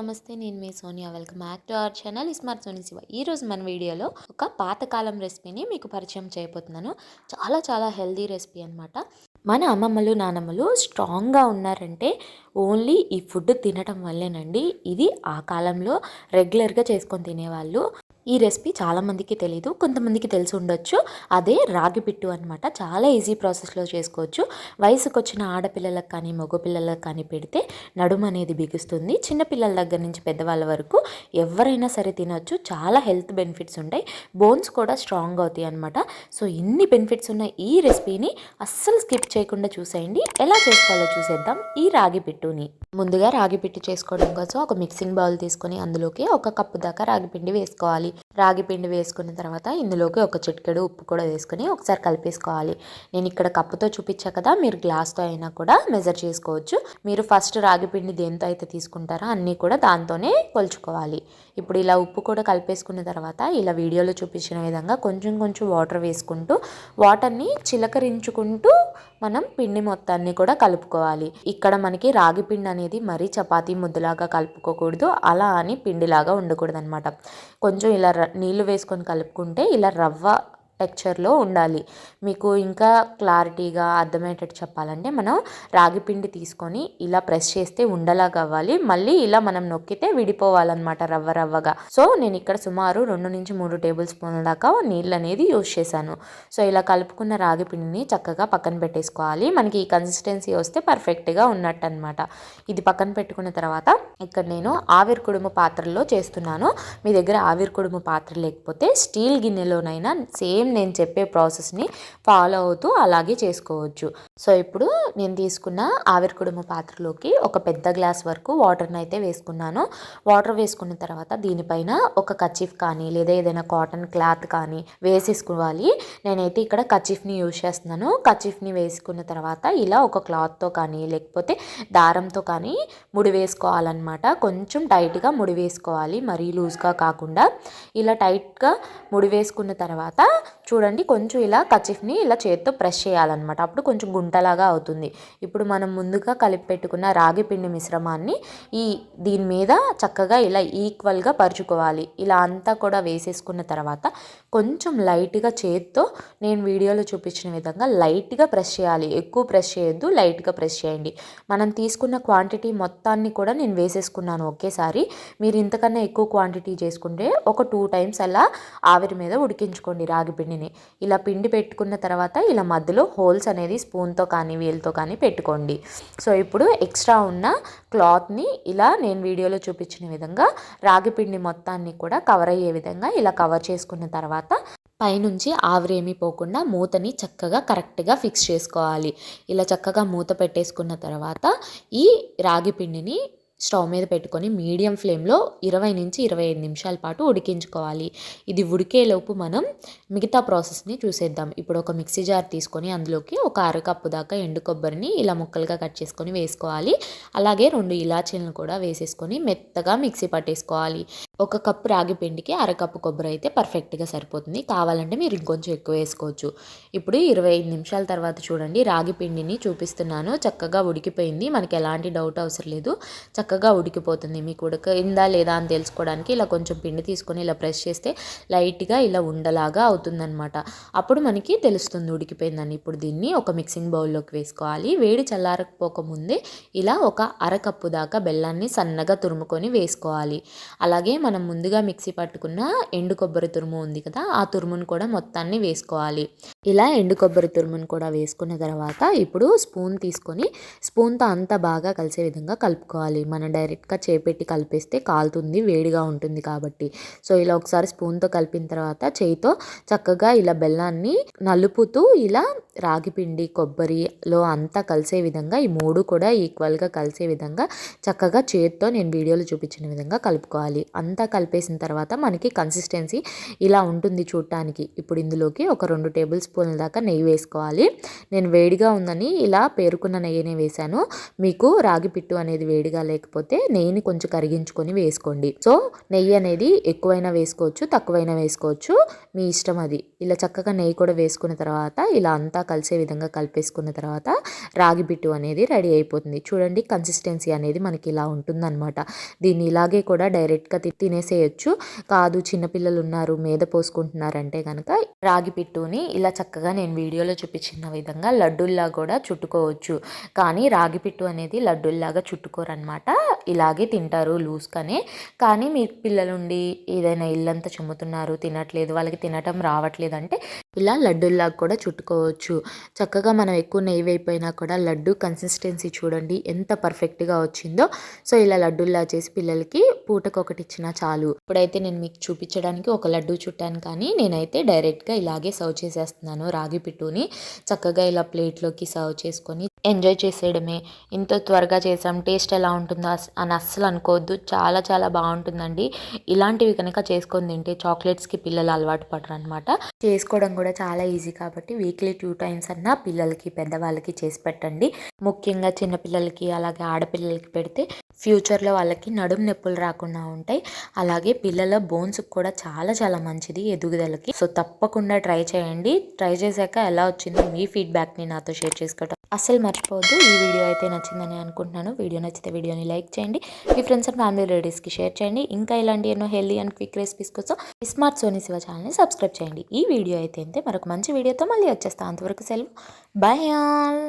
నమస్తే. నేను మీ Sonia. Welcome back to our channel smart Soni Shiva. ఈరోజు మన వీడియోలో ఒక పాతకాలం రెసిపీని మీకు పరిచయం చేయబోతున్నాను. చాలా హెల్దీ రెసిపీ అనమాట. మన అమ్మమ్మలు నానమ్మలు స్ట్రాంగ్గా ఉన్నారంటే ఓన్లీ ఈ ఫుడ్ తినటం వల్లేనండి. ఇది ఆ కాలంలో రెగ్యులర్గా చేసుకొని తినేవాళ్ళు. ఈ రెసిపీ చాలామందికి తెలీదు, కొంతమందికి తెలిసి ఉండొచ్చు. అదే రాగి పిట్టు అనమాట. చాలా ఈజీ ప్రాసెస్లో చేసుకోవచ్చు. వయసుకు వచ్చిన ఆడపిల్లలకు కానీ మగపిల్లలకు కానీ పెడితే నడుము అనేది బిగుస్తుంది. చిన్నపిల్లల దగ్గర నుంచి పెద్దవాళ్ళ వరకు ఎవరైనా సరే తినొచ్చు. చాలా హెల్త్ బెనిఫిట్స్ ఉంటాయి. బోన్స్ కూడా స్ట్రాంగ్ అవుతాయి అనమాట. సో ఇన్ని బెనిఫిట్స్ ఉన్న ఈ రెసిపీని అస్సలు స్కిప్ చేయకుండా చూసేయండి. ఎలా చేసుకోవాలో చూసేద్దాం ఈ రాగి పిట్టుని. ముందుగా రాగి పిట్టు చేసుకోవడం కోసం ఒక మిక్సింగ్ బౌల్ తీసుకొని అందులోకి ఒక కప్పు దాకా రాగి పిండి వేసుకోవాలి. రాగి పిండి వేసుకున్న తర్వాత ఇందులోకి ఒక చిటికెడు ఉప్పు కూడా వేసుకొని ఒకసారి కలిపేసుకోవాలి. నేను ఇక్కడ కప్పుతో చూపించా కదా, మీరు గ్లాస్తో అయినా కూడా మెజర్ చేసుకోవచ్చు. మీరు ఫస్ట్ రాగి పిండి దేంతో అయితే తీసుకుంటారో అన్నీ కూడా దాంతోనే కొలుచుకోవాలి. ఇప్పుడు ఇలా ఉప్పు కూడా కలిపేసుకున్న తర్వాత ఇలా వీడియోలో చూపించిన విధంగా కొంచెం వాటర్ వేసుకుంటూ వాటర్ని చిలకరించుకుంటూ మనం పిండి మొత్తాన్ని కూడా కలుపుకోవాలి. ఇక్కడ మనకి రాగి పిండి అనేది మరీ చపాతీ ముద్దలాగా కలుపుకోకూడదు, అలా అని పిండిలాగా ఉండకూడదు అనమాట. కొంచెం ఇలా నీళ్లు వేసుకొని కలుపుకుంటే ఇలా రవ్వ టెక్చర్లో ఉండాలి. మీకు ఇంకా క్లారిటీగా అర్థమయ్యేటట్టు చెప్పాలంటే మనం రాగి పిండి తీసుకొని ఇలా ప్రెస్ చేస్తే ఉండలాగా అవ్వాలి. మళ్ళీ ఇలా మనం నొక్కితే విడిపోవాలన్నమాట రవ్వగా. సో నేను ఇక్కడ సుమారు 2 నుంచి 3 టేబుల్ స్పూన్ల దాకా నీళ్ళు అనేది యూజ్ చేశాను. సో ఇలా కలుపుకున్న రాగి పిండిని చక్కగా పక్కన పెట్టేసుకోవాలి. మనకి ఈ కన్సిస్టెన్సీ వస్తే పర్ఫెక్ట్గా ఉన్నట్టు అనమాట. ఇది పక్కన పెట్టుకున్న తర్వాత ఇక్కడ నేను ఆవిరి కుడుము పాత్రలో చేస్తున్నాను. మీ దగ్గర ఆవిరి కుడుము పాత్ర లేకపోతే స్టీల్ గిన్నెలోనైనా సేమ్ నేను చెప్పే ప్రాసెస్ని ఫాలో అవుతూ అలాగే చేసుకోవచ్చు. సో ఇప్పుడు నేను తీసుకున్న ఆవిరి కుడుము పాత్రలోకి ఒక పెద్ద గ్లాస్ వరకు వాటర్ని అయితే వేసుకున్నాను. వాటర్ వేసుకున్న తర్వాత దీనిపైన ఒక కర్చీఫ్ కానీ లేదా ఏదైనా కాటన్ క్లాత్ కానీ వేసేసుకోవాలి. నేనైతే ఇక్కడ కర్చీఫ్ని యూజ్ చేస్తున్నాను. కర్చీఫ్ని వేసుకున్న తర్వాత ఇలా ఒక క్లాత్తో కానీ లేకపోతే దారంతో కానీ ముడి వేసుకోవాలన్నమాట. కొంచెం టైట్గా ముడి వేసుకోవాలి, మరీ లూజ్గా కాకుండా. ఇలా టైట్గా ముడి వేసుకున్న తర్వాత చూడండి, కొంచెం ఇలా కర్చీఫ్ని ఇలా చేత్తో ప్రెస్ చేయాలన్నమాట. అప్పుడు కొంచెం గుంటలాగా అవుతుంది. ఇప్పుడు మనం ముందుగా కలిపి పెట్టుకున్న రాగి పిండి మిశ్రమాన్ని దీని మీద చక్కగా ఇలా ఈక్వల్గా పరుచుకోవాలి. ఇలా అంతా కూడా వేసేసుకున్న తర్వాత కొంచెం లైట్గా చేత్తో నేను వీడియోలో చూపించిన విధంగా లైట్గా ప్రెస్ చేయాలి. ఎక్కువ ప్రెస్ చేయొద్దు, లైట్గా ప్రెస్ చేయండి. మనం తీసుకున్న క్వాంటిటీ మొత్తాన్ని కూడా నేను వేసేసుకున్నాను ఒకేసారి. మీరు ఇంతకన్నా ఎక్కువ క్వాంటిటీ చేసుకుంటే ఒక 2 టైమ్స్ అలా ఆవిరి మీద ఉడికించుకోండి రాగి పిండిని. ఇలా పిండి పెట్టుకున్న తర్వాత ఇలా మధ్యలో హోల్స్ అనేది స్పూన్తో కానీ వేలుతో కానీ పెట్టుకోండి. సో ఇప్పుడు ఎక్స్ట్రా ఉన్న క్లాత్ని ఇలా నేను వీడియోలో చూపించిన విధంగా రాగి పిండి మొత్తాన్ని కూడా కవర్ అయ్యే విధంగా ఇలా కవర్ చేసుకున్న తర్వాత పైనుంచి ఆవిరేమీ పోకుండా మూతని చక్కగా కరెక్ట్గా ఫిక్స్ చేసుకోవాలి. ఇలా చక్కగా మూత పెట్టేసుకున్న తర్వాత ఈ రాగి పిండిని స్టవ్ మీద పెట్టుకొని మీడియం ఫ్లేమ్లో 20 నుంచి 25 నిమిషాల పాటు ఉడికించుకోవాలి. ఇది ఉడికేలోపు మనం మిగతా ప్రాసెస్ని చూసేద్దాం. ఇప్పుడు ఒక మిక్సీ జార్ తీసుకొని అందులోకి ఒక అరకప్పు దాకా ఎండు కొబ్బరిని ఇలా ముక్కలుగా కట్ చేసుకొని వేసుకోవాలి. అలాగే 2 ఇలాచీలను కూడా వేసేసుకొని మెత్తగా మిక్సీ పట్టేసుకోవాలి. ఒక కప్పు రాగి పిండికి అరకప్పు కొబ్బరి అయితే పర్ఫెక్ట్గా సరిపోతుంది. కావాలంటే మీరు ఇంకొంచెం ఎక్కువ వేసుకోవచ్చు. ఇప్పుడు 25 నిమిషాల తర్వాత చూడండి, రాగి పిండిని చూపిస్తున్నాను. చక్కగా ఉడికిపోయింది. మనకి ఎలాంటి డౌట్ అవసరం లేదు, చక్కగా ఉడికిపోతుంది. మీకు ఉడికిందా లేదా అని తెలుసుకోవడానికి ఇలా కొంచెం పిండి తీసుకొని ఇలా ప్రెస్ చేస్తే లైట్గా ఇలా ఉండలాగా అవుతుందన్నమాట. అప్పుడు మనకి తెలుస్తుంది ఉడికిపోయిందని. ఇప్పుడు దీన్ని ఒక మిక్సింగ్ బౌల్లోకి వేసుకోవాలి. వేడి చల్లారకపోకముందే ఇలా ఒక అరకప్పు దాకా బెల్లాన్ని సన్నగా తురుముకొని వేసుకోవాలి. అలాగే మనం ముందుగా మిక్సీ పట్టుకున్న ఎండు కొబ్బరి తురుము ఉంది కదా, ఆ తురుమును కూడా మొత్తాన్ని వేసుకోవాలి. ఇలా ఎండు కొబ్బరి తురుమును కూడా వేసుకున్న తర్వాత ఇప్పుడు స్పూన్ తీసుకొని స్పూన్తో అంతా బాగా కలిసే విధంగా కలుపుకోవాలి. మనం డైరెక్ట్గా చేపెట్టి కలిపేస్తే కాలుతుంది, వేడిగా ఉంటుంది కాబట్టి. సో ఇలా ఒకసారి స్పూన్తో కలిపిన తర్వాత చేయితో చక్కగా ఇలా బెల్లాన్ని నలుపుతూ ఇలా రాగిపిండి కొబ్బరిలో అంతా కలిసే విధంగా ఈ 3 కూడా ఈక్వల్గా కలిసే విధంగా చక్కగా చేత్తో నేను వీడియోలో చూపించిన విధంగా కలుపుకోవాలి. అంతా అంతా కలిపేసిన తర్వాత మనకి కన్సిస్టెన్సీ ఇలా ఉంటుంది చూడటానికి. ఇప్పుడు ఇందులోకి ఒక 2 టేబుల్ స్పూన్ల దాకా నెయ్యి వేసుకోవాలి. నేను వేడిగా ఉందని ఇలా పేరుకున్న నెయ్యినే వేశాను. మీకు రాగి పిట్టు అనేది వేడిగా లేకపోతే నెయ్యిని కొంచెం కరిగించుకొని వేసుకోండి. సో నెయ్యి అనేది ఎక్కువైనా వేసుకోవచ్చు, తక్కువైనా వేసుకోవచ్చు, మీ ఇష్టం అది. ఇలా చక్కగా నెయ్యి కూడా వేసుకున్న తర్వాత ఇలా అంతా కలిసే విధంగా కలిపేసుకున్న తర్వాత రాగి పిట్టు అనేది రెడీ అయిపోతుంది. చూడండి కన్సిస్టెన్సీ అనేది మనకి ఇలా ఉంటుందన్నమాట. దీన్ని ఇలాగే కూడా డైరెక్ట్గా తినేసేయచ్చు. కాదు చిన్నపిల్లలు ఉన్నారు మీద పోసుకుంటున్నారంటే కనుక రాగి పిట్టుని ఇలా చక్కగా నేను వీడియోలో చూపించిన విధంగా లడ్డూల్లా కూడా చుట్టుకోవచ్చు. కానీ రాగి పిట్టు అనేది లడ్డూల్లాగా చుట్టుకోరనమాట, ఇలాగే తింటారు లూజ్గానే. కానీ మీ పిల్లలుండి ఏదైనా ఇల్లంతా చెమ్ముతున్నారు, తినట్లేదు, వాళ్ళకి తినటం రావట్లేదు అంటే ఇలా లడ్డూల్లాగా కూడా చుట్టుకోవచ్చు. చక్కగా మనం ఎక్కువ నెయ్యి వేయిపోయినా కూడా లడ్డు కన్సిస్టెన్సీ చూడండి ఎంత పర్ఫెక్ట్గా వచ్చిందో. సో ఇలా లడ్డూల్లా చేసి పిల్లలకి పూటకొకటి ఇచ్చినా చాలు. ఇప్పుడైతే నేను మీకు చూపించడానికి ఒక లడ్డు చుట్టాను, కానీ నేనైతే డైరెక్ట్గా ఇలాగే సర్వ్ చేసేస్తున్నాను. రాగి పిట్టుని చక్కగా ఇలా ప్లేట్లోకి సర్వ్ చేసుకొని ఎంజాయ్ చేసేయడమే. ఇంత త్వరగా చేసాం, టేస్ట్ ఎలా ఉంటుందో అని అస్సలు అనుకోవద్దు, చాలా చాలా బాగుంటుందండి. ఇలాంటివి కనుక చేసుకొని తింటే చాక్లెట్స్కి పిల్లలు అలవాటు పడరు అనమాట. చేసుకోవడం కూడా చాలా ఈజీ కాబట్టి వీక్లీ 2 టైమ్స్ అన్నా పిల్లలకి పెద్దవాళ్ళకి చేసి పెట్టండి. ముఖ్యంగా చిన్నపిల్లలకి అలాగే ఆడపిల్లలకి పెడితే ఫ్యూచర్లో వాళ్ళకి నడుము నొప్పులు రాకుండా ఉంటాయి. అలాగే పిల్లల బోన్స్కి కూడా చాలా చాలా మంచిది ఎదుగుదలకి. సో తప్పకుండా ట్రై చేయండి. ట్రై చేశాక ఎలా వచ్చిందో మీ ఫీడ్బ్యాక్ని నాతో షేర్ చేసుకోవడం అస్సలు మర్చిపోవద్దు. ఈ వీడియో అయితే నచ్చిందని అనుకుంటున్నాను. వీడియో నచ్చితే వీడియోని లైక్ చేయండి, మీ ఫ్రెండ్స్ అండ్ ఫ్యామిలీ రిలేటివ్స్కి షేర్ చేయండి. ఇంకా ఇలాంటి ఎన్నో హెల్దీ అండ్ క్విక్ రెసిపీస్ కోసం స్మార్ట్ సోనీ శివ ఛానల్ని సబ్స్క్రైబ్ చేయండి. ఈ వీడియో అయితే మరొక మంచి వీడియోతో మళ్ళీ వచ్చేస్తాను. అంతవరకు సెలవు, బై ఆల్.